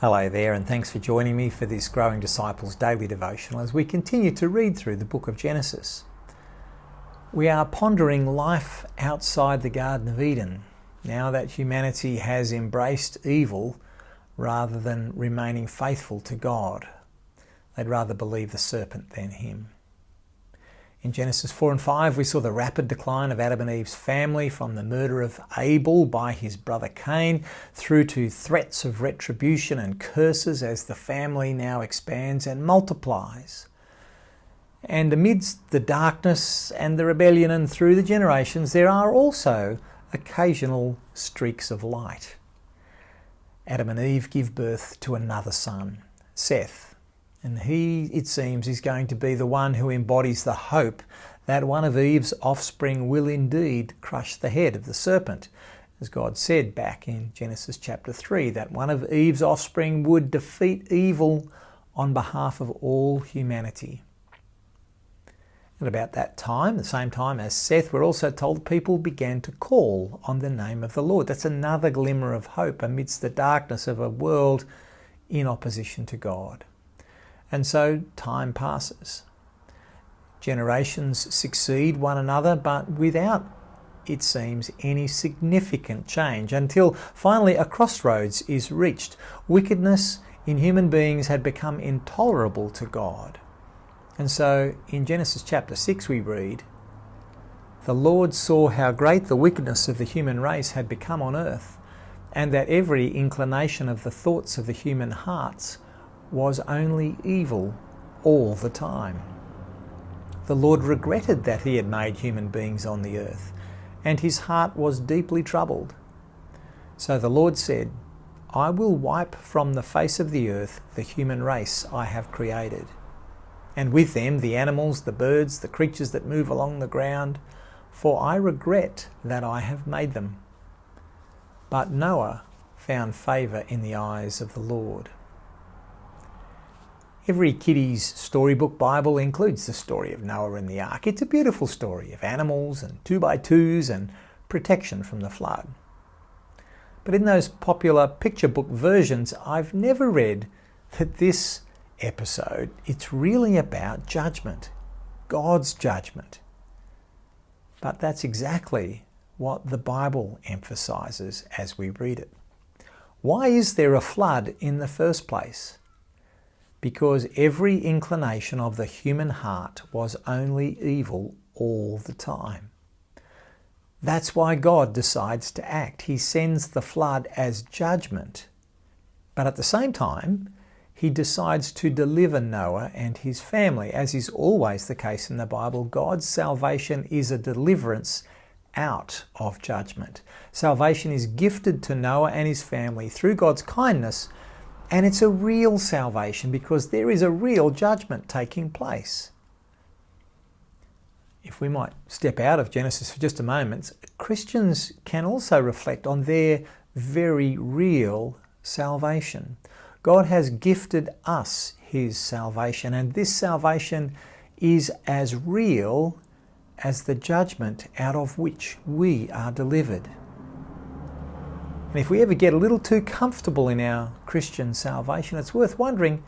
Hello there, and thanks for joining me for this Growing Disciples daily devotional as we continue to read through the book of Genesis. We are pondering life outside the Garden of Eden, now that humanity has embraced evil rather than remaining faithful to God. They'd rather believe the serpent than him. In Genesis 4 and 5, we saw the rapid decline of Adam and Eve's family from the murder of Abel by his brother Cain through to threats of retribution and curses as the family now expands and multiplies. And amidst the darkness and the rebellion and through the generations, there are also occasional streaks of light. Adam and Eve give birth to another son, Seth. And he, it seems, is going to be the one who embodies the hope that one of Eve's offspring will indeed crush the head of the serpent. As God said back in Genesis chapter 3, that one of Eve's offspring would defeat evil on behalf of all humanity. At about that time, the same time as Seth, we're also told people began to call on the name of the Lord. That's another glimmer of hope amidst the darkness of a world in opposition to God. And so time passes. Generations succeed one another, but without, it seems, any significant change, until finally a crossroads is reached. Wickedness in human beings had become intolerable to God. And so in Genesis chapter 6 we read, "The Lord saw how great the wickedness of the human race had become on earth, and that every inclination of the thoughts of the human hearts was only evil all the time. The Lord regretted that he had made human beings on the earth, and his heart was deeply troubled. So the Lord said, I will wipe from the face of the earth the human race I have created, and with them the animals, the birds, the creatures that move along the ground, for I regret that I have made them. But Noah found favour in the eyes of the Lord." Every kiddie's storybook Bible includes the story of Noah and the ark. It's a beautiful story of animals and 2x2s and protection from the flood. But in those popular picture book versions, I've never read that this episode, it's really about judgment, God's judgment. But that's exactly what the Bible emphasises as we read it. Why is there a flood in the first place? Because every inclination of the human heart was only evil all the time. That's why God decides to act. He sends the flood as judgment. But at the same time, he decides to deliver Noah and his family. As is always the case in the Bible, God's salvation is a deliverance out of judgment. Salvation is gifted to Noah and his family through God's kindness, and it's a real salvation because there is a real judgment taking place. If we might step out of Genesis for just a moment, Christians can also reflect on their very real salvation. God has gifted us his salvation, and this salvation is as real as the judgment out of which we are delivered. And if we ever get a little too comfortable in our Christian salvation, it's worth wondering,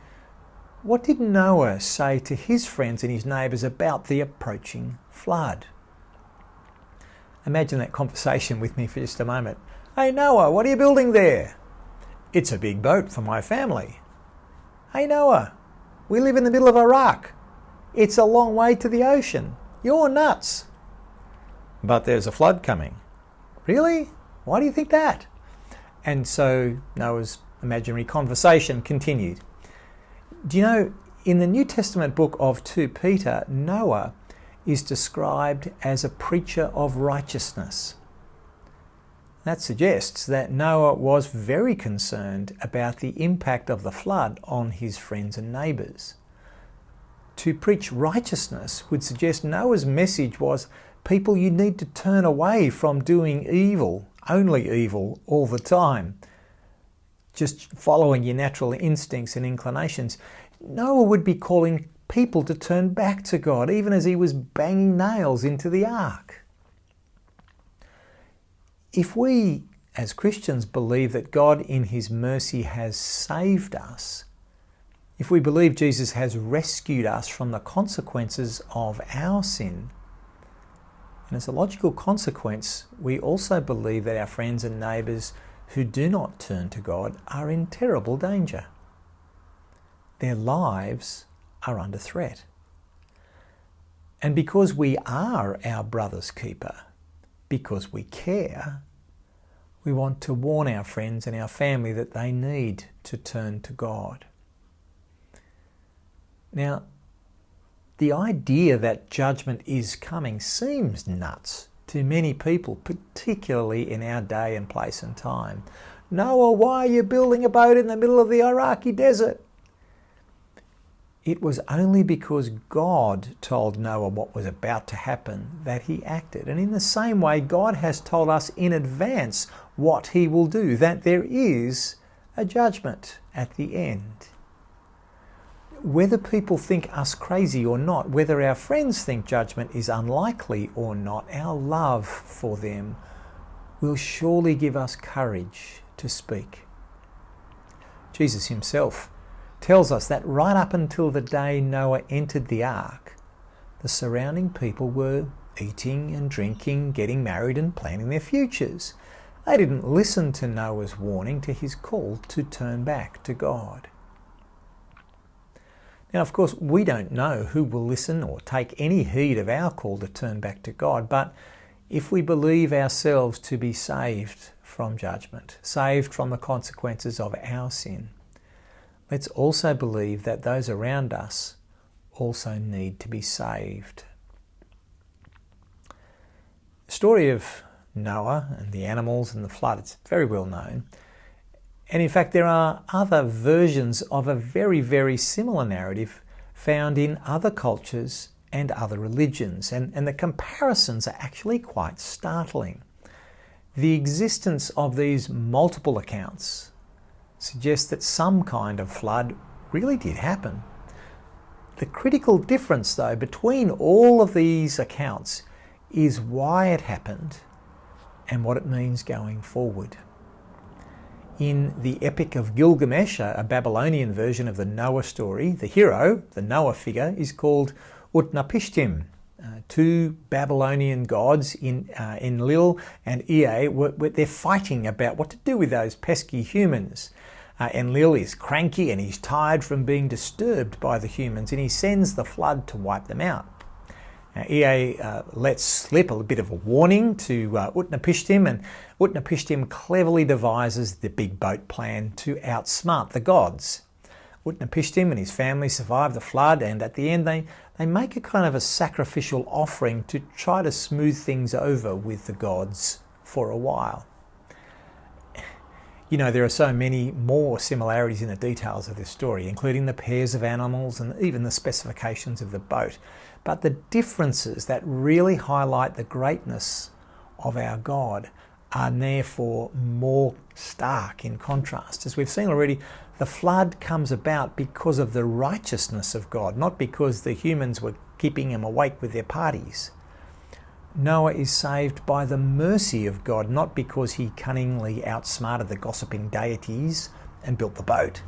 what did Noah say to his friends and his neighbours about the approaching flood? Imagine that conversation with me for just a moment. "Hey Noah, what are you building there?" "It's a big boat for my family." "Hey Noah, we live in the middle of Iraq. It's a long way to the ocean. You're nuts." "But there's a flood coming." "Really? Why do you think that?" And so Noah's imaginary conversation continued. Do you know, in the New Testament book of 2 Peter, Noah is described as a preacher of righteousness. That suggests that Noah was very concerned about the impact of the flood on his friends and neighbours. To preach righteousness would suggest Noah's message was, people, you need to turn away from doing evil, only evil, all the time, just following your natural instincts and inclinations. Noah would be calling people to turn back to God, even as he was banging nails into the ark. If we as Christians, believe that God in his mercy has saved us, if we believe Jesus has rescued us from the consequences of our sin, and as a logical consequence, we also believe that our friends and neighbours who do not turn to God are in terrible danger. Their lives are under threat. And because we are our brother's keeper, because we care, we want to warn our friends and our family that they need to turn to God. Now, the idea that judgment is coming seems nuts to many people, particularly in our day and place and time. Noah, why are you building a boat in the middle of the Iraqi desert? It was only because God told Noah what was about to happen that he acted. And in the same way, God has told us in advance what he will do, that there is a judgment at the end. Whether people think us crazy or not, whether our friends think judgment is unlikely or not, our love for them will surely give us courage to speak. Jesus himself tells us that right up until the day Noah entered the ark, the surrounding people were eating and drinking, getting married and planning their futures. They didn't listen to Noah's warning, to his call to turn back to God. Now, of course, we don't know who will listen or take any heed of our call to turn back to God, but if we believe ourselves to be saved from judgment, saved from the consequences of our sin, let's also believe that those around us also need to be saved. The story of Noah and the animals and the flood, it's very well known. And in fact, there are other versions of a very, very similar narrative found in other cultures and other religions. And the comparisons are actually quite startling. The existence of these multiple accounts suggests that some kind of flood really did happen. The critical difference, though, between all of these accounts is why it happened and what it means going forward. In the Epic of Gilgamesh, a Babylonian version of the Noah story, the hero, the Noah figure, is called Utnapishtim. Two Babylonian gods, Enlil and Ea, they're fighting about what to do with those pesky humans. Enlil is cranky and he's tired from being disturbed by the humans, and he sends the flood to wipe them out. Ea lets slip a bit of a warning to Utnapishtim, and Utnapishtim cleverly devises the big boat plan to outsmart the gods. Utnapishtim and his family survive the flood, and at the end they make a kind of a sacrificial offering to try to smooth things over with the gods for a while. You know, there are so many more similarities in the details of this story, including the pairs of animals and even the specifications of the boat. But the differences that really highlight the greatness of our God are therefore more stark in contrast. As we've seen already, the flood comes about because of the righteousness of God, not because the humans were keeping him awake with their parties. Noah is saved by the mercy of God, not because he cunningly outsmarted the gossiping deities and built the boat.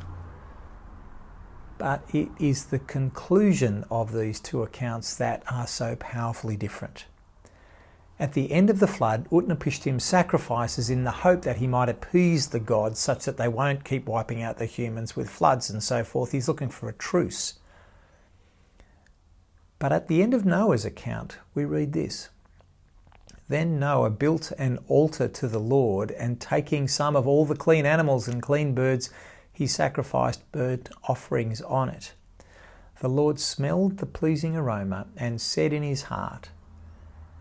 But it is the conclusion of these two accounts that are so powerfully different. At the end of the flood, Utnapishtim sacrifices in the hope that he might appease the gods such that they won't keep wiping out the humans with floods and so forth. He's looking for a truce. But at the end of Noah's account, we read this. Then Noah built an altar to the Lord, and taking some of all the clean animals and clean birds, he sacrificed burnt offerings on it. The Lord smelled the pleasing aroma and said in his heart,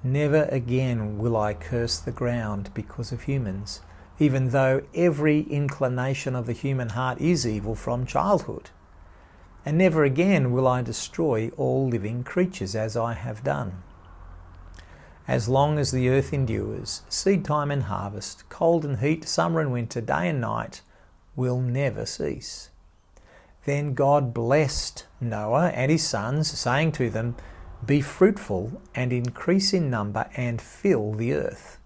"Never again will I curse the ground because of humans, even though every inclination of the human heart is evil from childhood. And never again will I destroy all living creatures as I have done. As long as the earth endures, seed time and harvest, cold and heat, summer and winter, day and night will never cease." Then God blessed Noah and his sons, saying to them, "Be fruitful and increase in number and fill the earth."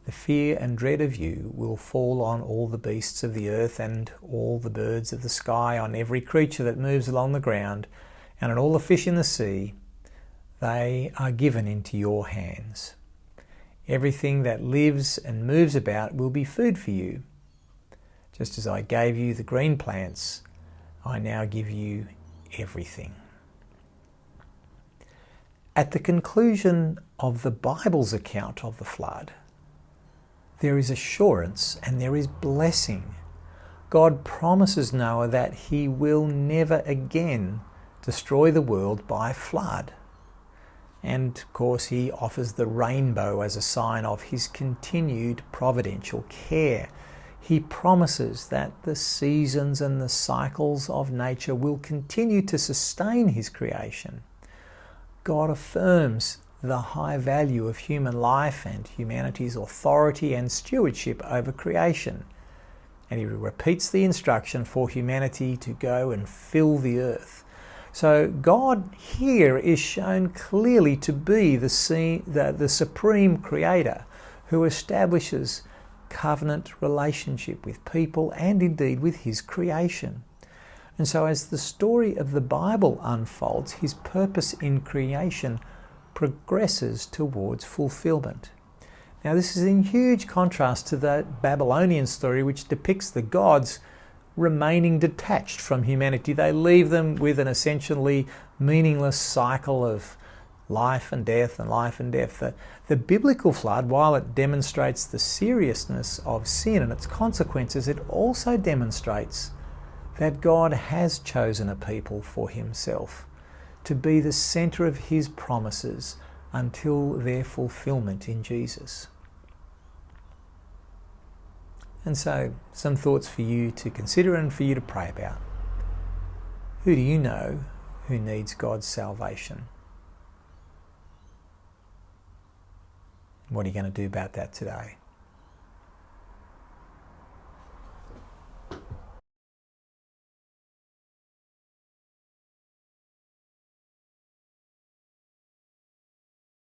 The fear and dread of you will fall on all the beasts of the earth and all the birds of the sky, on every creature that moves along the ground, and on all the fish in the sea. They are given into your hands. Everything that lives and moves about will be food for you. Just as I gave you the green plants, I now give you everything. At the conclusion of the Bible's account of the flood, there is assurance and there is blessing. God promises Noah that he will never again destroy the world by flood. And of course he offers the rainbow as a sign of his continued providential care. He promises that the seasons and the cycles of nature will continue to sustain his creation. God affirms the high value of human life and humanity's authority and stewardship over creation. And he repeats the instruction for humanity to go and fill the earth. So God here is shown clearly to be the supreme creator who establishes covenant relationship with people and indeed with his creation. And so as the story of the Bible unfolds, his purpose in creation progresses towards fulfillment. Now this is in huge contrast to the Babylonian story, which depicts the gods remaining detached from humanity. They leave them with an essentially meaningless cycle of life and death and life and death. The biblical flood, while it demonstrates the seriousness of sin and its consequences, it also demonstrates that God has chosen a people for himself to be the centre of his promises until their fulfilment in Jesus. And so, some thoughts for you to consider and for you to pray about. Who do you know who needs God's salvation? What are you going to do about that today?